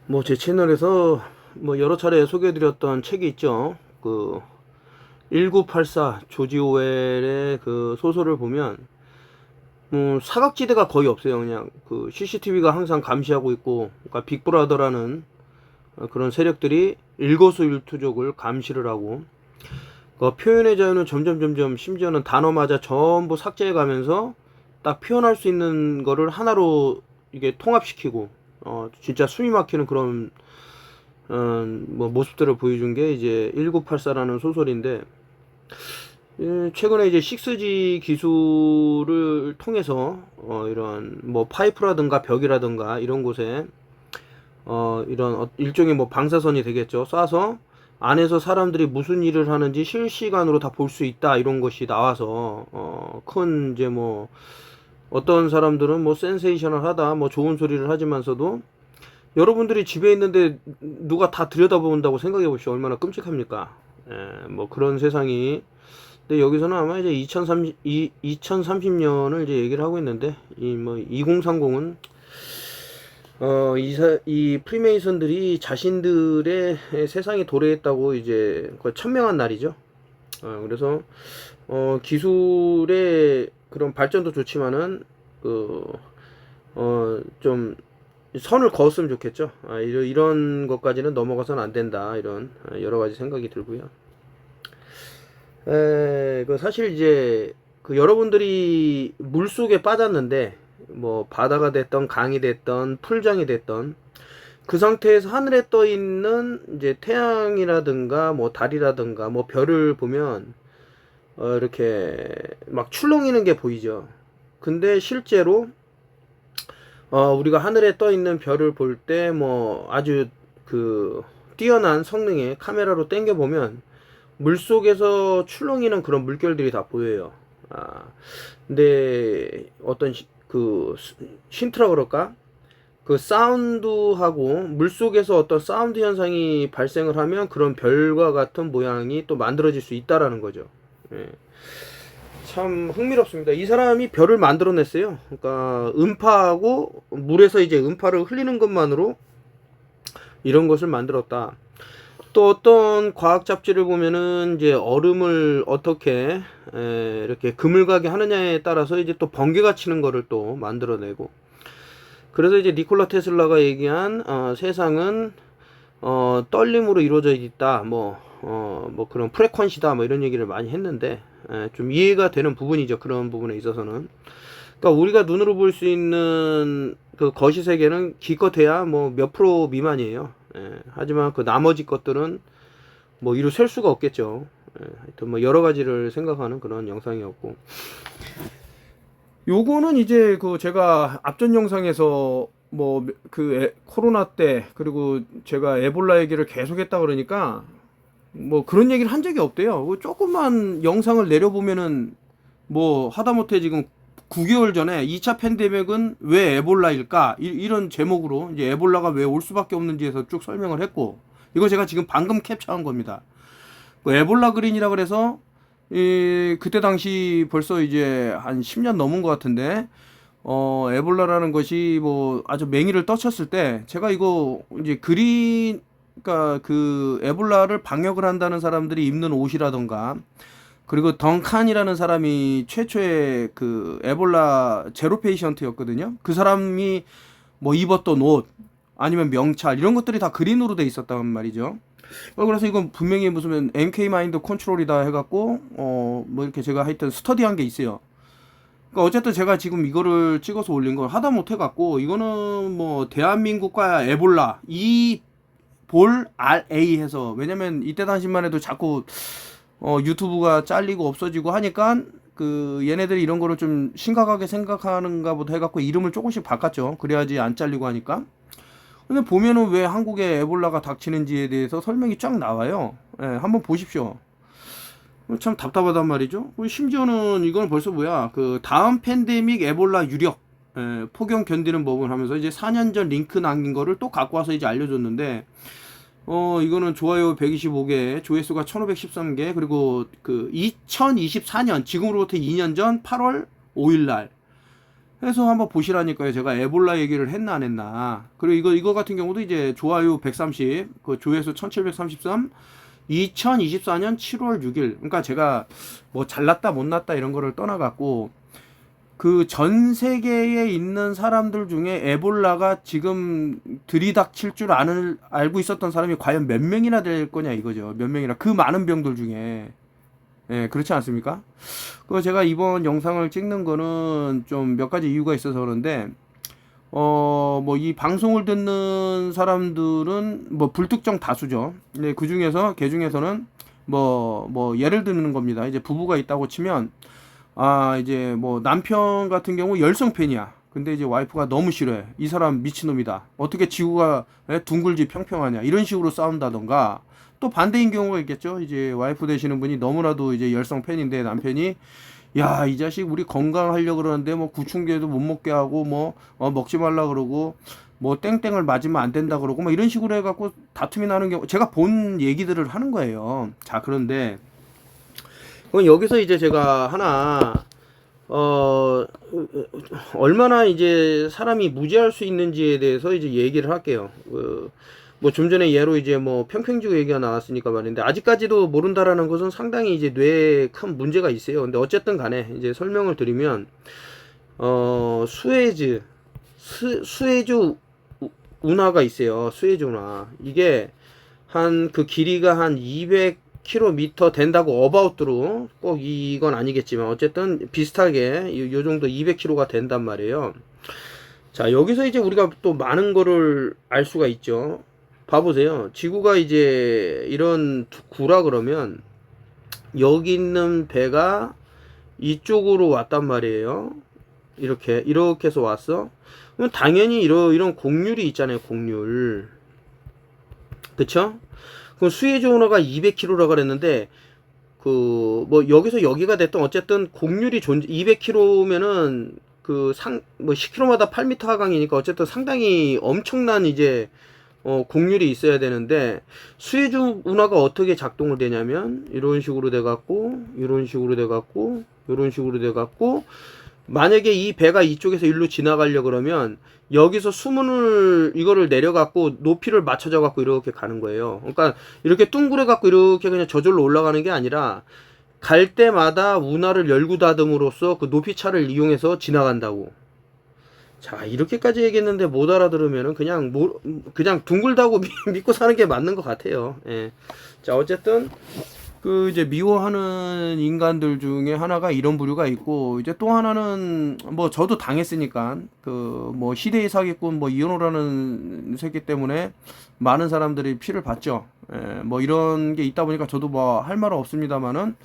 뭐 제 채널에서 뭐 여러 차례 소개해드렸던 책이 있죠. 그 1984 조지 오웰의 그 소설을 보면 사각지대가 거의 없어요. 그냥 그 CCTV가 항상 감시하고 있고, 그러니까 빅브라더라는 그런 세력들이 일거수일투족을 감시를 하고, 그 표현의 자유는 점점 심지어는 단어마저 전부 삭제해 가면서 딱 표현할 수 있는 거를 하나로 이게 통합시키고, 진짜 숨이 막히는 그런 뭐 모습들을 보여준 게 이제 1984라는 소설인데, 최근에 이제 6G 기술을 통해서 이런 뭐 파이프라든가 벽이라든가 이런 곳에 이런 일종의 뭐 방사선이 되겠죠. 쏴서 안에서 사람들이 무슨 일을 하는지 실시간으로 다 볼 수 있다, 이런 것이 나와서 큰 이제 뭐 어떤 사람들은 뭐 센세이셔널하다, 뭐 좋은 소리를 하지만서도 여러분들이 집에 있는데 누가 다 들여다본다고 생각해 보시오. 얼마나 끔찍합니까? 뭐 그런 세상이. 근데 여기서는 아마 이제 2030년을 이제 얘기를 하고 있는데, 이 뭐 2030은 이 프리메이슨들이 자신들의 세상이 도래했다고 이제 거의 천명한 날이죠. 그래서 기술의 그런 발전도 좋지만은 좀 선을 그었으면 좋겠죠. 이런 것까지는 넘어가서는 안 된다. 이런 여러 가지 생각이 들고요. 그 사실 이제 그 여러분들이 물 속에 빠졌는데, 뭐 바다가 됐던 강이 됐던 풀장이 됐던 그 상태에서 하늘에 떠 있는 이제 태양이라든가 뭐 달이라든가 뭐 별을 보면 이렇게 막 출렁이는 게 보이죠. 근데 실제로 우리가 하늘에 떠 있는 별을 볼 때 뭐 아주 그 뛰어난 성능의 카메라로 당겨 보면 물속에서 출렁이는 그런 물결들이 다 보여요. 근데 어떤 그 쉰트라 그럴까? 그 사운드하고 물속에서 어떤 사운드 현상이 발생을 하면 그런 별과 같은 모양이 또 만들어질 수 있다라는 거죠. 예. 참 흥미롭습니다. 이 사람이 별을 만들어냈어요. 그러니까 음파하고 물에서 이제 음파를 흘리는 것만으로 이런 것을 만들었다. 또 어떤 과학 잡지를 보면은 이제 얼음을 어떻게 이렇게 그물가게 하느냐에 따라서 이제 또 번개가 치는 거를 또 만들어내고, 그래서 이제 니콜라 테슬라가 얘기한 세상은 떨림으로 이루어져 있다, 뭐 그런 프레퀀시다, 뭐 이런 얘기를 많이 했는데, 좀 이해가 되는 부분이죠. 그런 부분에 있어서는. 그러니까 우리가 눈으로 볼 수 있는 그 거시 세계는 기껏해야 뭐 몇 프로 미만이에요. 하지만 그 나머지 것들은 뭐 이루 셀 수가 없겠죠. 하여튼 뭐 여러 가지를 생각하는 그런 영상이었고, 요거는 이제 그 제가 앞전 영상에서 뭐 그 코로나 때 그리고 제가 에볼라 얘기를 계속 했다 그러니까 뭐 그런 얘기를 한 적이 없대요. 그 조금만 영상을 내려보면은 뭐 하다못해 지금 9개월 전에 2차 팬데믹은 왜 에볼라일까? 이런 제목으로 이제 에볼라가 왜 올 수밖에 없는지에서 쭉 설명을 했고, 이거 제가 지금 방금 캡처한 겁니다. 그 에볼라 그린이라 그래서 그때 당시 벌써 이제 한 10년 넘은 것 같은데, 에볼라라는 것이 뭐 아주 맹위를 떠쳤을 때 제가 이거 이제 그러니까 그 에볼라를 방역을 한다는 사람들이 입는 옷이라던가, 그리고 덩칸이라는 사람이 최초의 그 에볼라 제로 페이션트였거든요. 그 사람이 뭐 입었던 옷 아니면 명찰 이런 것들이 다 그린으로 돼 있었단 말이죠. 그래서 이건 분명히 무슨 MK 마인드 컨트롤이다 해갖고 뭐 이렇게 제가 하여튼 스터디한 게 있어요. 그러니까 어쨌든 제가 지금 이거를 찍어서 올린 걸 하다 못 해갖고, 이거는 뭐 대한민국과 에볼라 이 볼 RA 해서, 왜냐면 이때 당시만 해도 자꾸 유튜브가 잘리고 없어지고 하니까 그 얘네들이 이런 거를 좀 심각하게 생각하는가 보다 해갖고 이름을 조금씩 바꿨죠. 그래야지 안 잘리고 하니까. 근데 보면은 왜 한국에 에볼라가 닥치는지에 대해서 설명이 쫙 나와요. 한번 보십시오. 참 답답하단 말이죠. 심지어는 이건 벌써 뭐야, 그 다음 팬데믹 에볼라 유력 폭염 견디는 법을 하면서 이제 4년 전 링크 남긴 거를 또 갖고 와서 이제 알려줬는데, 이거는 좋아요 125개, 조회수가 1513개, 그리고 그 2024년, 지금으로부터 2년 전 8월 5일 날 해서 한번 보시라니까요. 제가 에볼라 얘기를 했나 안 했나. 그리고 이거 같은 경우도 이제 좋아요 130, 그 조회수 1733, 2024년 7월 6일. 그러니까 제가 뭐 잘났다 못났다 이런 거를 떠나갖고 그 전 세계에 있는 사람들 중에 에볼라가 지금 들이닥칠 줄 알고 있었던 사람이 과연 몇 명이나 될 거냐 이거죠. 몇 명이나. 그 많은 병들 중에. 예, 그렇지 않습니까? 그 제가 이번 영상을 찍는 거는 좀 몇 가지 이유가 있어서 그런데, 뭐 이 방송을 듣는 사람들은 뭐 불특정 다수죠. 네, 그 중에서, 개 중에서는 뭐 예를 드는 겁니다. 이제 부부가 있다고 치면, 이제 뭐 남편 같은 경우 열성 팬이야. 근데 이제 와이프가 너무 싫어해. 이 사람 미친놈이다. 어떻게 지구가 둥글지 평평하냐. 이런 식으로 싸운다던가. 또 반대인 경우가 있겠죠. 이제 와이프 되시는 분이 너무나도 이제 열성 팬인데 남편이 야, 이 자식 우리 건강하려고 그러는데 뭐 구충제도 못 먹게 하고 뭐 먹지 말라 그러고 뭐 땡땡을 맞으면 안 된다 그러고 뭐 이런 식으로 해갖고 다툼이 나는 경우 제가 본 얘기들을 하는 거예요. 자, 그런데 그럼 여기서 이제 제가 하나 얼마나 이제 사람이 무지할 수 있는지에 대해서 이제 얘기를 할게요. 뭐 좀 전에 예로 이제 뭐 평평지구 얘기가 나왔으니까 말인데 아직까지도 모른다라는 것은 상당히 이제 뇌에 큰 문제가 있어요. 근데 어쨌든 간에 이제 설명을 드리면 수에즈 운하가 있어요. 수에즈 운하. 이게 한 그 길이가 한 200km 된다고 어바웃으로 꼭 이건 아니겠지만 어쨌든 비슷하게 요 정도 200km가 된단 말이에요. 자, 여기서 이제 우리가 또 많은 거를 알 수가 있죠. 봐보세요. 지구가 이제 이런 구라 그러면 여기 있는 배가 이쪽으로 왔단 말이에요. 이렇게 해서 왔어. 그럼 당연히 이런 곡률이 있잖아요. 곡률. 그쵸? 그럼 수에즈 운하가 200km라고 그랬는데 그 뭐 여기서 여기가 됐던 어쨌든 곡률이 200km면은 뭐 10km마다 8m 하강이니까 어쨌든 상당히 엄청난 이제 곡률이 있어야 되는데 수에즈 운하가 어떻게 작동을 되냐면 이런 식으로 돼 갖고 이런 식으로 돼 갖고 이런 식으로 돼 갖고 만약에 이 배가 이쪽에서 일로 지나가려 그러면 여기서 수문을 이거를 내려 갖고 높이를 맞춰져 갖고 이렇게 가는 거예요. 그러니까 이렇게 둥그레 갖고 이렇게 그냥 저절로 올라가는 게 아니라 갈 때마다 운하를 열고 닫음으로써 그 높이 차를 이용해서 지나간다고. 자, 이렇게까지 얘기했는데 못 알아들으면은 그냥 둥글다고 믿고 사는 게 맞는 것 같아요. 예. 자, 어쨌든 그 이제 미워하는 인간들 중에 하나가 이런 부류가 있고 이제 또 하나는 뭐 저도 당했으니까 그 뭐 시대의 사기꾼 뭐 이현호라는 새끼 때문에 많은 사람들이 피를 봤죠. 예, 뭐 이런 게 있다 보니까 저도 뭐 할 말은 없습니다만은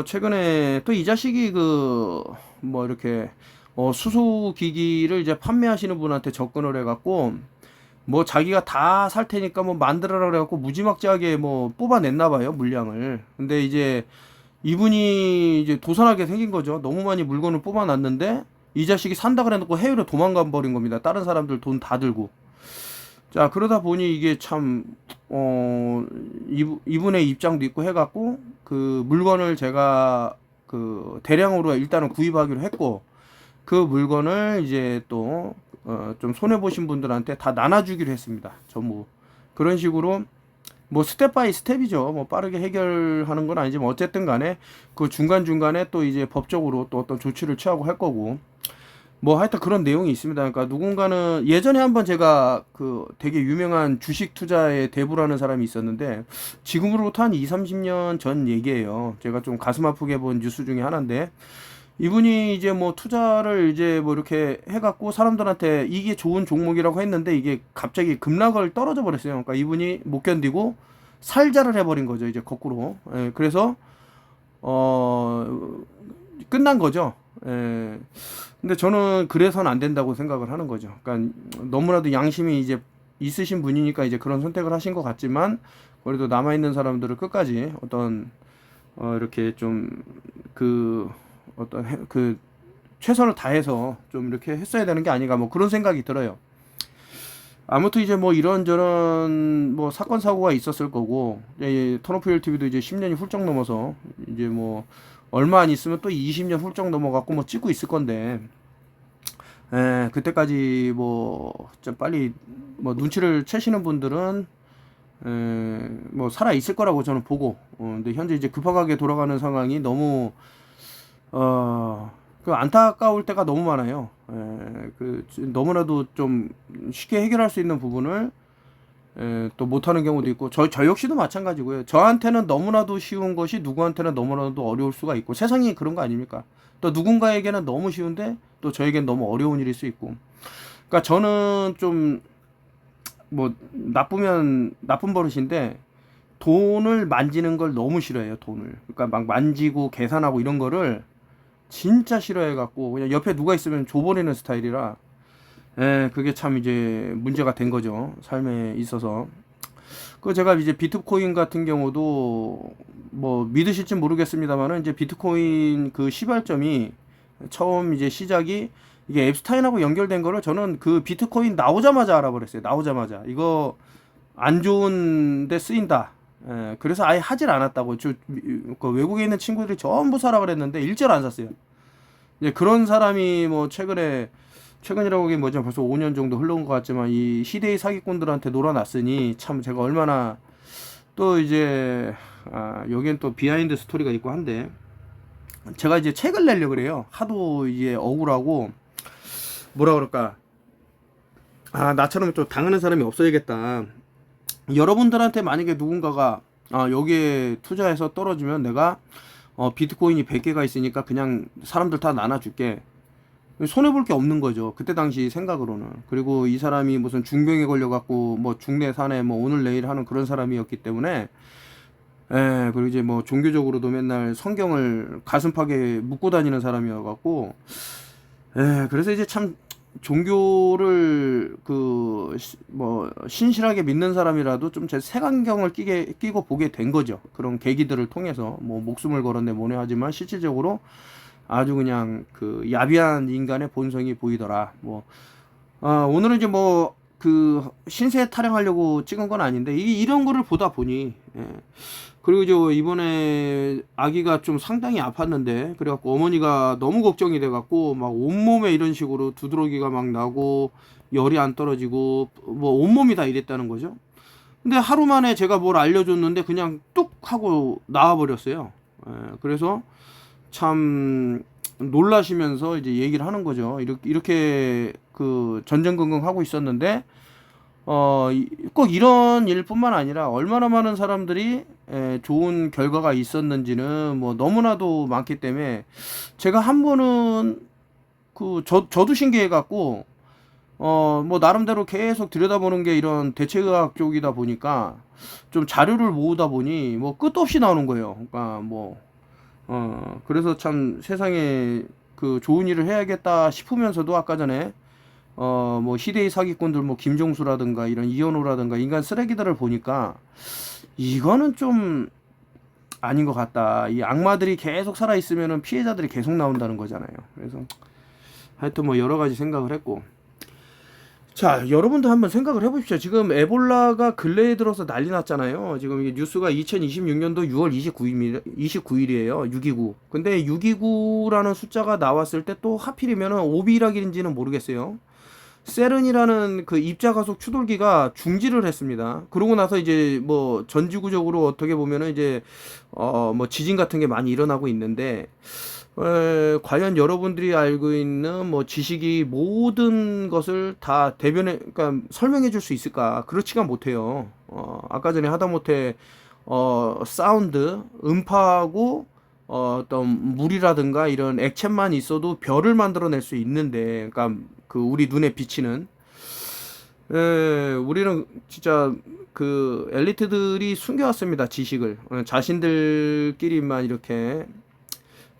최근에 또 이 자식이 그 뭐 이렇게 수소기기를 이제 판매하시는 분한테 접근을 해갖고 뭐 자기가 다 살 테니까 뭐 만들어라 그래갖고 무지막지하게 뭐 뽑아냈나 봐요, 물량을. 근데 이제 이분이 이제 도산하게 생긴 거죠. 너무 많이 물건을 뽑아놨는데 이 자식이 산다 그래놓고 해외로 도망가 버린 겁니다. 다른 사람들 돈 다 들고. 자, 그러다 보니 이게 참 이분의 입장도 있고 해갖고 그 물건을 제가 그 대량으로 일단은 구입하기로 했고 그 물건을 이제 또 좀 손해보신 분들한테 다 나눠주기로 했습니다. 전부. 그런 식으로 뭐 스텝 바이 스텝이죠. 뭐 빠르게 해결하는 건 아니지만 어쨌든 간에 그 중간중간에 또 이제 법적으로 또 어떤 조치를 취하고 할 거고 뭐 하여튼 그런 내용이 있습니다. 그러니까 누군가는 예전에 한번 제가 그 되게 유명한 주식 투자의 대부라는 사람이 있었는데 지금으로부터 한 20-30년 전 얘기예요. 제가 좀 가슴 아프게 본 뉴스 중에 하나인데 이분이 이제 뭐 투자를 이제 뭐 이렇게 해갖고 사람들한테 이게 좋은 종목이라고 했는데 이게 갑자기 급락을 떨어져 버렸어요. 그러니까 이분이 못 견디고 살자를 해버린 거죠. 이제 거꾸로. 예, 그래서 끝난 거죠. 예. 근데 저는 그래서는 안 된다고 생각을 하는 거죠. 그러니까 너무나도 양심이 이제 있으신 분이니까 이제 그런 선택을 하신 것 같지만 그래도 남아있는 사람들을 끝까지 어떤 이렇게 좀 최선을 다해서 좀 이렇게 했어야 되는 게 아닌가 뭐 그런 생각이 들어요. 아무튼 이제 뭐 이런저런 뭐 사건 사고가 있었을 거고 턴오프 TV도 이제 10년이 훌쩍 넘어서 이제 뭐 얼마 안 있으면 또 20년 훌쩍 넘어갖고 뭐 찍고 있을 건데 그때까지 뭐 좀 빨리 뭐 눈치를 채시는 분들은 뭐 살아 있을 거라고 저는 보고, 근데 현재 이제 급하게 돌아가는 상황이 너무 그 안타까울 때가 너무 많아요. 그 너무나도 좀 쉽게 해결할 수 있는 부분을 또 못하는 경우도 있고, 저 역시도 마찬가지고요. 저한테는 너무나도 쉬운 것이 누구한테는 너무나도 어려울 수가 있고, 세상이 그런 거 아닙니까? 또 누군가에게는 너무 쉬운데 또 저에겐 너무 어려운 일일 수 있고. 그러니까 저는 좀 뭐 나쁘면 나쁜 버릇인데, 돈을 만지는 걸 너무 싫어해요. 돈을. 그러니까 막 만지고 계산하고 이런 거를 진짜 싫어해 갖고 그냥 옆에 누가 있으면 줘버리는 스타일이라, 그게 참 이제 문제가 된 거죠. 삶에 있어서. 그 제가 이제 비트코인 같은 경우도 뭐 믿으실지 모르겠습니다만은, 이제 비트코인 그 시발점이 처음 이제 시작이 이게 앱스타인하고 연결된 거를 저는 그 비트코인 나오자마자 알아버렸어요. 나오자마자 이거 안 좋은 데 쓰인다. 그래서 아예 하질 않았다고. 그 외국에 있는 친구들이 전부 사라 그랬는데 일절 안 샀어요. 이제 그런 사람이 뭐 최근이라고 하기엔 뭐죠, 벌써 5년 정도 흘러온 것 같지만 이 시대의 사기꾼들한테 놀아놨으니 참 제가 얼마나 또 이제 여기엔 또 비하인드 스토리가 있고 한데, 제가 이제 책을 내려고 그래요. 하도 이제 억울하고 뭐라 그럴까, 나처럼 또 당하는 사람이 없어야겠다. 여러분들한테 만약에 누군가가 여기에 투자해서 떨어지면 내가 비트코인이 100개가 있으니까 그냥 사람들 다 나눠줄게, 손해볼 게 없는 거죠. 그때 당시 생각으로는. 그리고 이 사람이 무슨 중병에 걸려갖고 뭐 중내 산에 뭐 오늘 내일 하는 그런 사람이었기 때문에, 그리고 이제 뭐 종교적으로도 맨날 성경을 가슴팍에 묶고 다니는 사람이어갖고, 그래서 이제 참 종교를 뭐 신실하게 믿는 사람이라도 좀 제 색안경을 끼고 보게 된 거죠. 그런 계기들을 통해서 뭐 목숨을 걸었네 뭐네 하지만 실질적으로 아주 그냥 그 야비한 인간의 본성이 보이더라. 뭐 오늘은 이제 뭐 그 신세 타령하려고 찍은 건 아닌데 이런 거를 보다 보니, 그리고 저 이번에 아기가 좀 상당히 아팠는데, 그래갖고 어머니가 너무 걱정이 돼갖고 막 온몸에 이런 식으로 두드러기가 막 나고 열이 안 떨어지고 뭐 온몸이 다 이랬다는 거죠. 근데 하루 만에 제가 뭘 알려줬는데 그냥 뚝 하고 나와버렸어요. 그래서 참 놀라시면서 이제 얘기를 하는 거죠. 이렇게 그 전전긍긍 하고 있었는데 꼭 이런 일뿐만 아니라 얼마나 많은 사람들이 좋은 결과가 있었는지는 뭐 너무나도 많기 때문에, 제가 한 번은 저도 신기해 갖고 뭐 나름대로 계속 들여다보는 게 이런 대체의학 쪽이다 보니까 좀 자료를 모으다 보니 뭐 끝도 없이 나오는 거예요. 그러니까 뭐 그래서 참 세상에 그 좋은 일을 해야겠다 싶으면서도, 아까 전에 뭐 시대의 사기꾼들 뭐 김종수라든가 이런 이현우라든가 인간 쓰레기들을 보니까 이거는 좀 아닌 것 같다. 이 악마들이 계속 살아 있으면은 피해자들이 계속 나온다는 거잖아요. 그래서 하여튼 뭐 여러 가지 생각을 했고, 자, 여러분도 한번 생각을 해보십시오. 지금 에볼라가 근래에 들어서 난리 났잖아요. 지금 이게 뉴스가 2026년도 6월 29일이에요. 629. 근데 629라는 숫자가 나왔을 때 또 하필이면은 오비락인지는 모르겠어요. 세른이라는 그 입자가속 추돌기가 중지를 했습니다. 그러고 나서 이제 뭐 전지구적으로 어떻게 보면은 이제 뭐 지진 같은 게 많이 일어나고 있는데, 과연 여러분들이 알고 있는 뭐 지식이 모든 것을 다 그러니까 설명해 줄 수 있을까? 그렇지가 못해요. 아까 전에 하다못해 사운드, 음파하고 어떤 물이라든가 이런 액체만 있어도 별을 만들어낼 수 있는데, 그러니까 그 우리 눈에 비치는, 우리는 진짜 그 엘리트들이 숨겨왔습니다. 지식을 자신들끼리만 이렇게.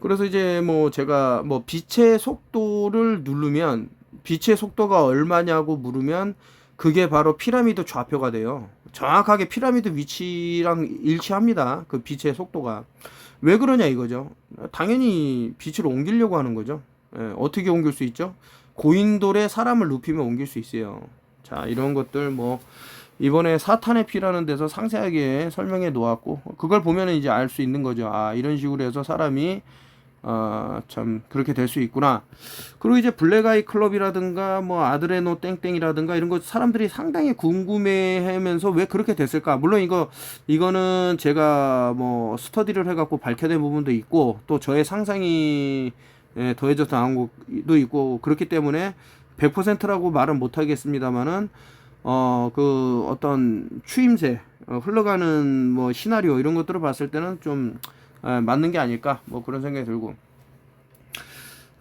그래서 이제 뭐 제가 뭐 빛의 속도를 누르면, 빛의 속도가 얼마냐고 물으면 그게 바로 피라미드 좌표가 돼요. 정확하게 피라미드 위치랑 일치합니다. 그 빛의 속도가. 왜 그러냐 이거죠. 당연히 빛을 옮기려고 하는 거죠. 어떻게 옮길 수 있죠? 고인돌에 사람을 눕히면 옮길 수 있어요. 자, 이런 것들 뭐 이번에 사탄의 피라는 데서 상세하게 설명해 놓았고, 그걸 보면 이제 알 수 있는 거죠. 이런 식으로 해서 사람이 참 그렇게 될 수 있구나. 그리고 이제 블랙아이 클럽이라든가 뭐 아드레노 땡땡이라든가 이런 거 사람들이 상당히 궁금해하면서 왜 그렇게 됐을까? 물론 이거는 제가 뭐 스터디를 해갖고 밝혀낸 부분도 있고 또 저의 상상이 더해져서 나온 것도 있고 그렇기 때문에 100%라고 말은 못하겠습니다만은 그 어떤 추임새 흘러가는 뭐 시나리오 이런 것들을 봤을 때는 좀 맞는 게 아닐까 뭐 그런 생각이 들고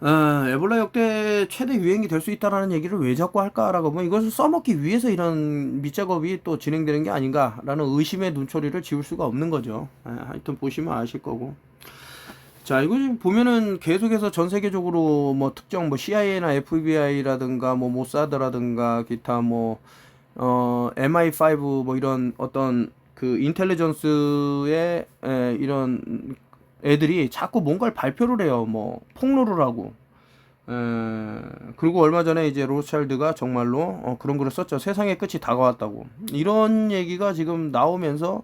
에볼라 역대 최대 유행이 될 수 있다라는 얘기를 왜 자꾸 할까라고 보면 이것을 써먹기 위해서 이런 밑작업이 또 진행되는 게 아닌가라는 의심의 눈초리를 지울 수가 없는 거죠. 하여튼 보시면 아실 거고. 자, 이거 지금 보면은 계속해서 전 세계적으로 뭐 특정 뭐 CIA나 FBI라든가 뭐 모사드라든가 기타 뭐 MI5 뭐 이런 어떤 그 인텔리전스의 이런 애들이 자꾸 뭔가를 발표를 해요. 뭐 폭로를 하고. 그리고 얼마 전에 이제 로스차일드가 정말로 그런 글을 썼죠. 세상의 끝이 다가왔다고. 이런 얘기가 지금 나오면서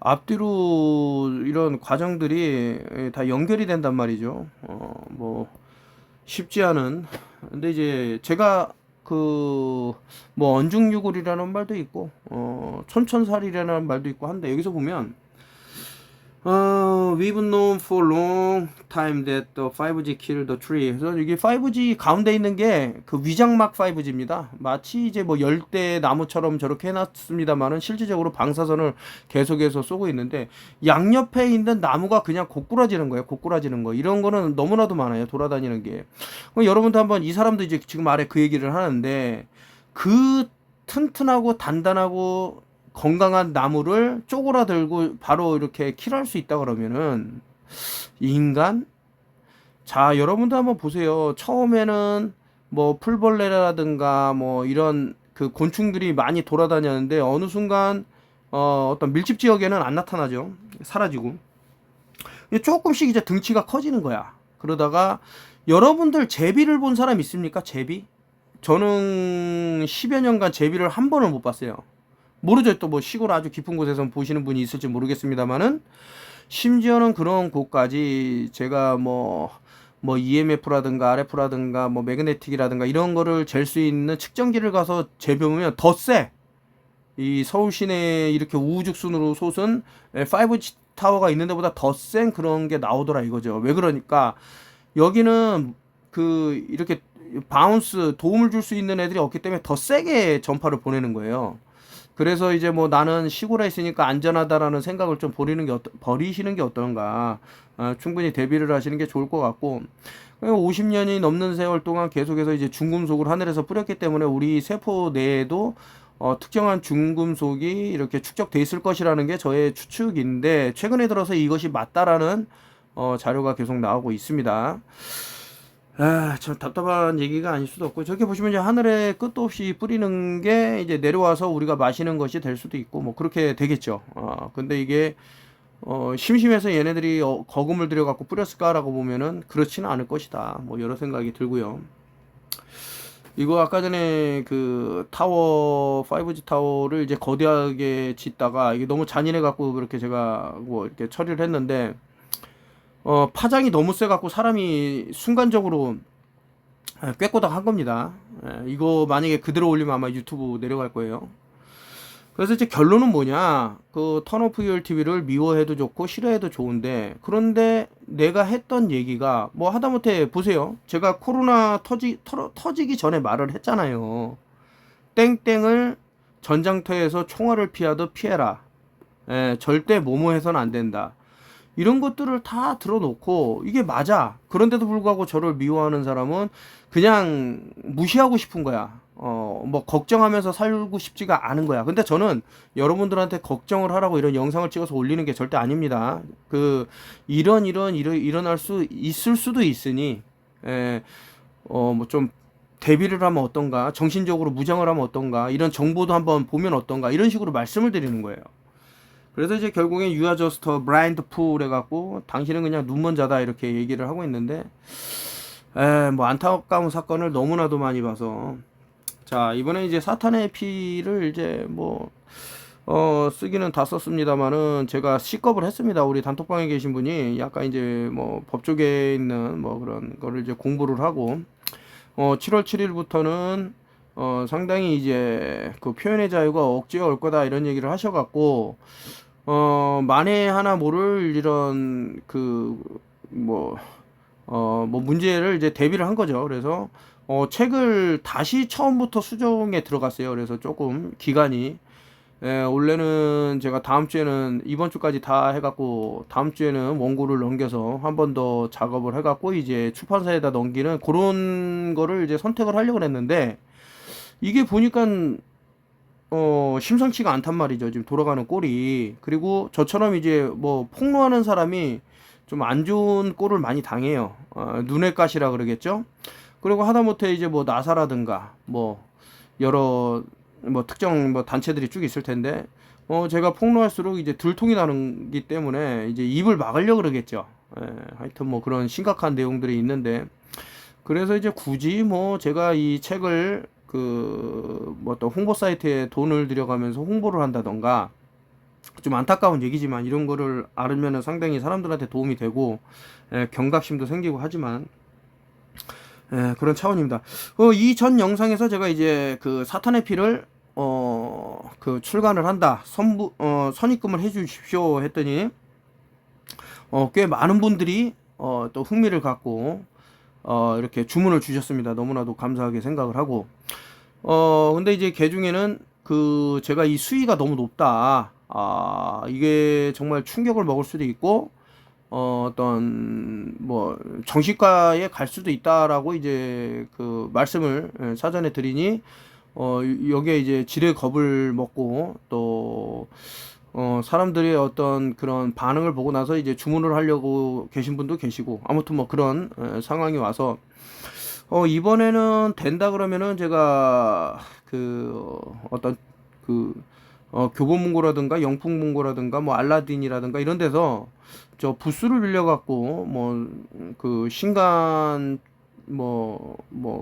앞뒤로 이런 과정들이 다 연결이 된단 말이죠. 뭐 쉽지 않은. 근데 이제 제가 그 뭐 언중유골이라는 말도 있고 촌천살이라는 말도 있고 한데 여기서 보면 we've known for long time that the 5G killed the tree. 그래서 이게 5G 가운데 있는 게 그 위장막 5G입니다. 마치 이제 뭐 열대 나무처럼 저렇게 해놨습니다만은 실질적으로 방사선을 계속해서 쏘고 있는데 양옆에 있는 나무가 그냥 고꾸라지는 거예요. 고꾸라지는 거. 이런 거는 너무나도 많아요. 돌아다니는 게. 여러분도 한번 이 사람도 이제 지금 아래 그 얘기를 하는데 그 튼튼하고 단단하고 건강한 나무를 쪼그라들고 바로 이렇게 킬할 수 있다 그러면은 인간? 자, 여러분도 한번 보세요. 처음에는 뭐 풀벌레라든가 뭐 이런 그 곤충들이 많이 돌아다녔는데 어느 순간 어떤 밀집 지역에는 안 나타나죠. 사라지고. 조금씩 이제 등치가 커지는 거야. 그러다가 여러분들 제비를 본 사람 있습니까? 제비? 저는 10여 년간 제비를 한 번을 못 봤어요. 모르죠. 또 뭐 시골 아주 깊은 곳에서 보시는 분이 있을지 모르겠습니다만은 심지어는 그런 곳까지 제가 뭐 EMF라든가 RF라든가 뭐 매그네틱이라든가 이런 거를 잴 수 있는 측정기를 가서 재보면 더 세. 이 서울 시내에 이렇게 우후죽순으로 솟은 5G 타워가 있는 데보다 더 센 그런 게 나오더라 이거죠. 왜 그러니까 여기는 그 이렇게 바운스 도움을 줄 수 있는 애들이 없기 때문에 더 세게 전파를 보내는 거예요. 그래서 이제 뭐 나는 시골에 있으니까 안전하다라는 생각을 좀 버리시는 게 어떤가. 충분히 대비를 하시는 게 좋을 것 같고 50년이 넘는 세월 동안 계속해서 이제 중금속을 하늘에서 뿌렸기 때문에 우리 세포 내에도 특정한 중금속이 이렇게 축적돼 있을 것이라는 게 저의 추측인데 최근에 들어서 이것이 맞다라는 자료가 계속 나오고 있습니다. 참 답답한 얘기가 아닐 수도 없고 저렇게 보시면 이제 하늘에 끝도 없이 뿌리는 게 이제 내려와서 우리가 마시는 것이 될 수도 있고 뭐 그렇게 되겠죠. 근데 이게 심심해서 얘네들이 거금을 들여갖고 뿌렸을까라고 보면은 그렇지는 않을 것이다. 뭐 여러 생각이 들고요. 이거 아까 전에 그 타워 5G 타워를 이제 거대하게 짓다가 이게 너무 잔인해갖고 그렇게 제가 뭐 이렇게 처리를 했는데 파장이 너무 세갖고 사람이 순간적으로 꾀꼬닥 한 겁니다. 이거 만약에 그대로 올리면 아마 유튜브 내려갈 거예요. 그래서 이제 결론은 뭐냐, 그 턴오프 유얼 TV를 미워해도 좋고 싫어해도 좋은데 그런데 내가 했던 얘기가 뭐 하다못해 보세요. 제가 코로나 터지기 전에 말을 했잖아요. 땡땡을 전장터에서 총알을 피하듯 피해라. 절대 뭐뭐해서는 안 된다. 이런 것들을 다 들어놓고 이게 맞아. 그런데도 불구하고 저를 미워하는 사람은 그냥 무시하고 싶은 거야. 뭐 걱정하면서 살고 싶지가 않은 거야. 근데 저는 여러분들한테 걱정을 하라고 이런 영상을 찍어서 올리는 게 절대 아닙니다. 그 일어날 수 있을 수도 있으니 뭐 좀 대비를 하면 어떤가, 정신적으로 무장을 하면 어떤가, 이런 정보도 한번 보면 어떤가, 이런 식으로 말씀을 드리는 거예요. 그래서 이제 결국엔 You are just a blind fool 해갖고 당신은 그냥 눈먼 자다 이렇게 얘기를 하고 있는데 뭐 안타까운 사건을 너무나도 많이 봐서 자 이번에 이제 사탄의 피를 이제 뭐 쓰기는 다 썼습니다만은 제가 C급을 했습니다. 우리 단톡방에 계신 분이 약간 이제 뭐 법 쪽에 있는 뭐 그런 거를 이제 공부를 하고 7월 7일부터는 상당히 이제 그 표현의 자유가 억지가 올 거다 이런 얘기를 하셔갖고 만에 하나 모를 이런 뭐 문제를 이제 대비를 한 거죠. 그래서 책을 다시 처음부터 수정에 들어갔어요. 그래서 조금 기간이 원래는 제가 다음 주에는 이번 주까지 다 해갖고 다음 주에는 원고를 넘겨서 한 번 더 작업을 해갖고 이제 출판사에다 넘기는 그런 거를 이제 선택을 하려고 했는데 이게 보니까 심상치가 않단 말이죠. 지금 돌아가는 꼴이. 그리고 저처럼 이제 뭐 폭로하는 사람이 좀 안 좋은 꼴을 많이 당해요. 눈의 가시라 그러겠죠. 그리고 하다못해 이제 뭐 나사라든가 뭐 여러 뭐 특정 뭐 단체들이 쭉 있을 텐데 제가 폭로할수록 이제 들통이 나는기 때문에 이제 입을 막으려고 그러겠죠. 하여튼 뭐 그런 심각한 내용들이 있는데 그래서 이제 굳이 뭐 제가 이 책을 뭐 또 홍보 사이트에 돈을 들여가면서 홍보를 한다던가 좀 안타까운 얘기지만 이런 거를 알으면은 상당히 사람들한테 도움이 되고 경각심도 생기고 하지만 그런 차원입니다. 이 전 영상에서 제가 이제 그 사탄의 피를 출간을 한다. 선입금을 해 주십시오 했더니 꽤 많은 분들이 또 흥미를 갖고 이렇게 주문을 주셨습니다. 너무나도 감사하게 생각을 하고 근데 이제 개 중에는 제가 이 수위가 너무 높다. 이게 정말 충격을 먹을 수도 있고 어떤 뭐 정신과에 갈 수도 있다라고 이제 그 말씀을 사전에 드리니 여기에 이제 지레 겁을 먹고 또 사람들의 어떤 그런 반응을 보고 나서 이제 주문을 하려고 계신 분도 계시고 아무튼 뭐 그런 상황이 와서 이번에는 된다 그러면은 제가 어떤 교보문고라든가 영풍문고라든가 뭐 알라딘이라든가 이런 데서 저 부스를 빌려 갖고 뭐 신간 뭐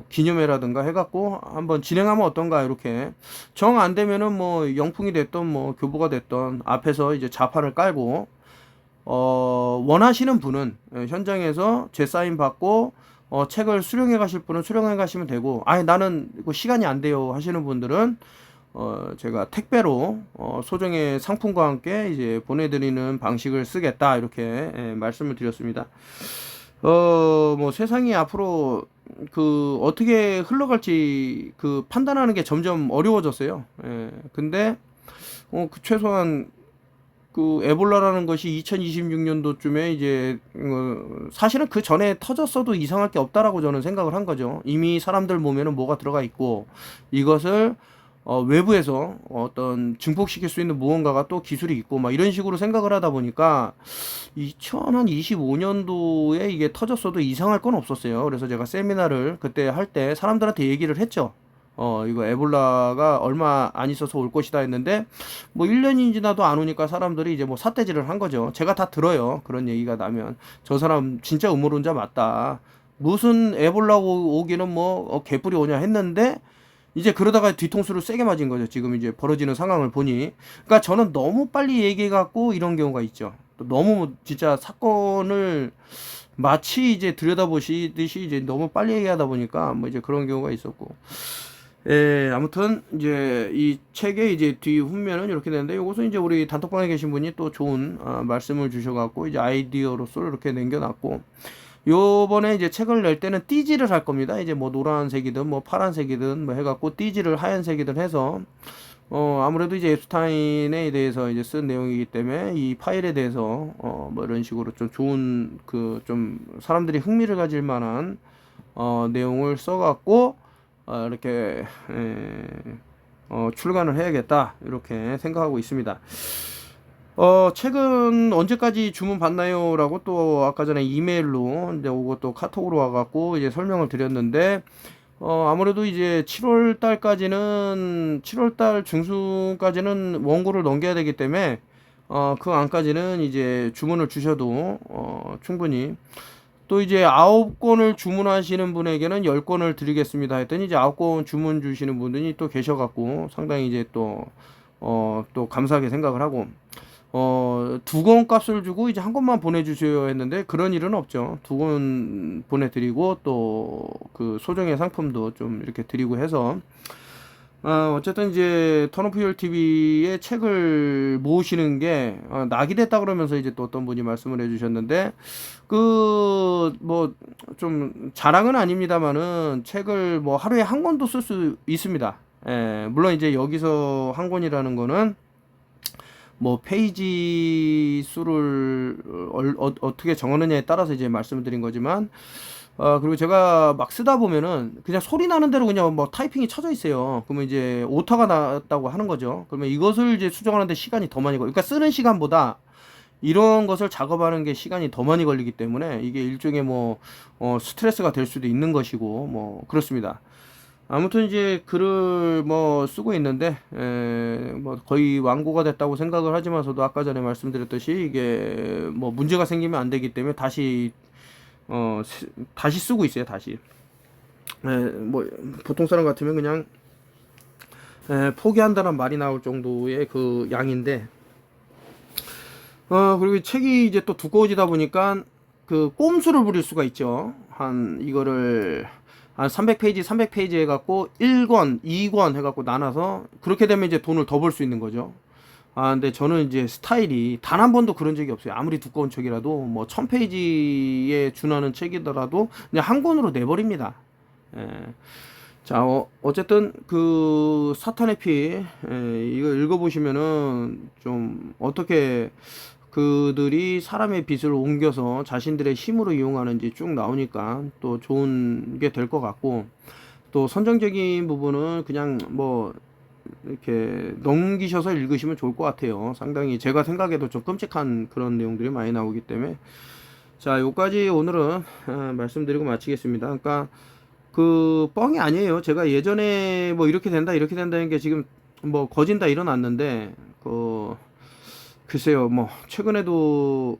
기념회라든가 해갖고 한번 진행하면 어떤가 이렇게 정 안 되면은 뭐 영풍이 됐던 뭐 교보가 됐던 앞에서 이제 자판을 깔고 원하시는 분은 현장에서 제 사인 받고 책을 수령해 가실 분은 수령해 가시면 되고 아니 나는 이거 시간이 안 돼요 하시는 분들은 제가 택배로 소정의 상품과 함께 이제 보내드리는 방식을 쓰겠다 이렇게 말씀을 드렸습니다. 뭐 세상이 앞으로 어떻게 흘러갈지 판단하는 게 점점 어려워졌어요. 근데 최소한 에볼라라는 것이 2026년도쯤에 이제 사실은 그 전에 터졌어도 이상할 게 없다라고 저는 생각을 한 거죠. 이미 사람들 몸에는 뭐가 들어가 있고 이것을 외부에서 어떤 증폭시킬 수 있는 무언가가 또 기술이 있고 막 이런 식으로 생각을 하다 보니까 2025년도에 이게 터졌어도 이상할 건 없었어요. 그래서 제가 세미나를 그때 할 때 사람들한테 얘기를 했죠. 이거 에볼라가 얼마 안 있어서 올 것이다 했는데 뭐 1년이 지나도 안 오니까 사람들이 이제 뭐 삿대질을 한 거죠. 제가 다 들어요. 그런 얘기가 나면 저 사람 진짜 음모론자 맞다. 무슨 에볼라 오기는 뭐 개뿔이 오냐 했는데 이제 그러다가 뒤통수를 세게 맞은 거죠. 지금 이제 벌어지는 상황을 보니. 그러니까 저는 너무 빨리 얘기해갖고 이런 경우가 있죠. 또 너무 진짜 사건을 마치 이제 들여다보시듯이 이제 너무 빨리 얘기하다 보니까 뭐 이제 그런 경우가 있었고. 아무튼 이제 이 책의 이제 뒤 후면은 이렇게 되는데 이것은 이제 우리 단톡방에 계신 분이 또 좋은 말씀을 주셔갖고 이제 아이디어로서 이렇게 남겨놨고. 요번에 이제 책을 낼 때는 띠지를 할 겁니다. 이제 뭐 노란색이든 뭐 파란색이든 뭐 해갖고 띠지를 하얀색이든 해서 아무래도 이제 앱스타인에 대해서 이제 쓴 내용이기 때문에 이 파일에 대해서 뭐 이런 식으로 좀 좋은 좀 사람들이 흥미를 가질 만한 내용을 써갖고 이렇게 출간을 해야겠다 이렇게 생각하고 있습니다. 책은 언제까지 주문 받나요? 라고 또 아까 전에 이메일로 이제 오고 또 카톡으로 와갖고 이제 설명을 드렸는데, 아무래도 이제 7월 달 중순까지는 원고를 넘겨야 되기 때문에, 그 안까지는 이제 주문을 주셔도, 충분히. 또 이제 9권을 주문하시는 분에게는 10권을 드리겠습니다 했더니 이제 9권 주문 주시는 분들이 또 계셔갖고 상당히 이제 또 또 감사하게 생각을 하고, 두 권 값을 주고 이제 한 권만 보내주세요 했는데 그런 일은 없죠. 두 권 보내드리고 또 그 소정의 상품도 좀 이렇게 드리고 해서, 어쨌든 이제 턴오프힐 TV의 책을 모으시는 게 낙이 됐다 그러면서 이제 또 어떤 분이 말씀을 해주셨는데, 그 뭐 좀 자랑은 아닙니다만은 책을 뭐 하루에 한 권도 쓸 수 있습니다. 예, 물론 이제 여기서 한 권이라는 거는 뭐 페이지 수를 어떻게 정하느냐에 따라서 이제 말씀을 드린 거지만, 그리고 제가 막 쓰다 보면은 그냥 소리 나는 대로 그냥 뭐 타이핑이 쳐져 있어요. 그러면 이제 오타가 났다고 하는 거죠. 그러면 이것을 이제 수정하는데 시간이 더 많이 걸려. 그러니까 쓰는 시간보다 이런 것을 작업하는 게 시간이 더 많이 걸리기 때문에 이게 일종의 뭐 스트레스가 될 수도 있는 것이고 뭐 그렇습니다. 아무튼 이제 글을 뭐 쓰고 있는데, 뭐 거의 완고가 됐다고 생각을 하지만서도 아까 전에 말씀드렸듯이 이게 뭐 문제가 생기면 안 되기 때문에 다시 쓰고 있어요. 다시. 뭐 보통 사람 같으면 그냥 포기한다는 말이 나올 정도의 그 양인데, 그리고 책이 이제 또 두꺼워지다 보니까 그 꼼수를 부릴 수가 있죠. 이거를 한 300페이지 300페이지 해갖고 1권 2권 해갖고 나눠서 그렇게 되면 이제 돈을 더 벌 수 있는 거죠. 근데 저는 이제 스타일이 단 한 번도 그런 적이 없어요. 아무리 두꺼운 책이라도 뭐 1000페이지에 준하는 책이더라도 그냥 한 권으로 내버립니다. 예. 자, 어쨌든 그 사탄의 피, 이거 읽어보시면은 좀 어떻게 그들이 사람의 빛을 옮겨서 자신들의 힘으로 이용하는지 쭉 나오니까 또 좋은 게 될 것 같고, 또 선정적인 부분은 그냥 뭐 이렇게 넘기셔서 읽으시면 좋을 것 같아요. 상당히 제가 생각해도 좀 끔찍한 그런 내용들이 많이 나오기 때문에. 자, 요까지 오늘은 말씀드리고 마치겠습니다. 그러니까 그 뻥이 아니에요. 제가 예전에 뭐 이렇게 된다 이렇게 된다는 게 지금 뭐 거진다 일어났는데, 글쎄요, 뭐 최근에도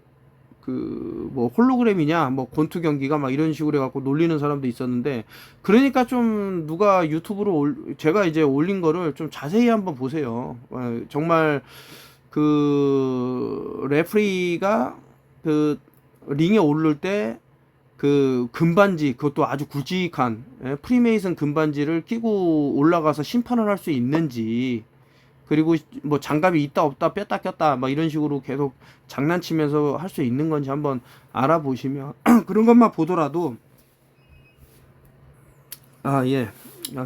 그 뭐 홀로그램이냐 뭐 권투 경기가 막 이런 식으로 해갖고 놀리는 사람도 있었는데, 그러니까 좀 누가 유튜브로 제가 이제 올린 거를 좀 자세히 한번 보세요. 정말 그 레프리가 그 링에 오를 때 그 금반지, 그것도 아주 굵직한 프리메이슨 금반지를 끼고 올라가서 심판을 할 수 있는지, 그리고 뭐 장갑이 있다 없다 뺐다 꼈다 막 이런 식으로 계속 장난치면서 할 수 있는 건지 한번 알아보시면 그런 것만 보더라도, 예,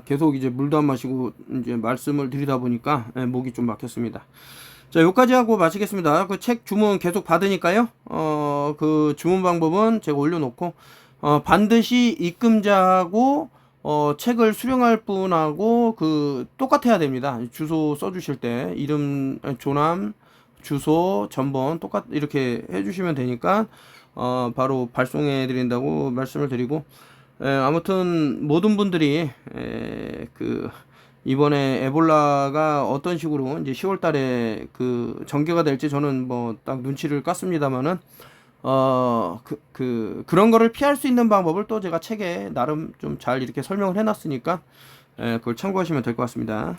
계속 이제 물도 안 마시고 이제 말씀을 드리다 보니까 목이 좀 막혔습니다. 자, 여기까지 하고 마치겠습니다. 그 책 주문 계속 받으니까요. 그 주문 방법은 제가 올려놓고, 반드시 입금자하고 책을 수령할 분하고 그 똑같아야 됩니다. 주소 써주실 때 이름, 조남, 주소, 전번 이렇게 해주시면 되니까 바로 발송해 드린다고 말씀을 드리고, 아무튼 모든 분들이 그 이번에 에볼라가 어떤 식으로 이제 10월 달에 그 전개가 될지 저는 뭐 딱 눈치를 깠습니다만은, 그런 거를 피할 수 있는 방법을 또 제가 책에 나름 좀 잘 이렇게 설명을 해놨으니까, 그걸 참고하시면 될 것 같습니다.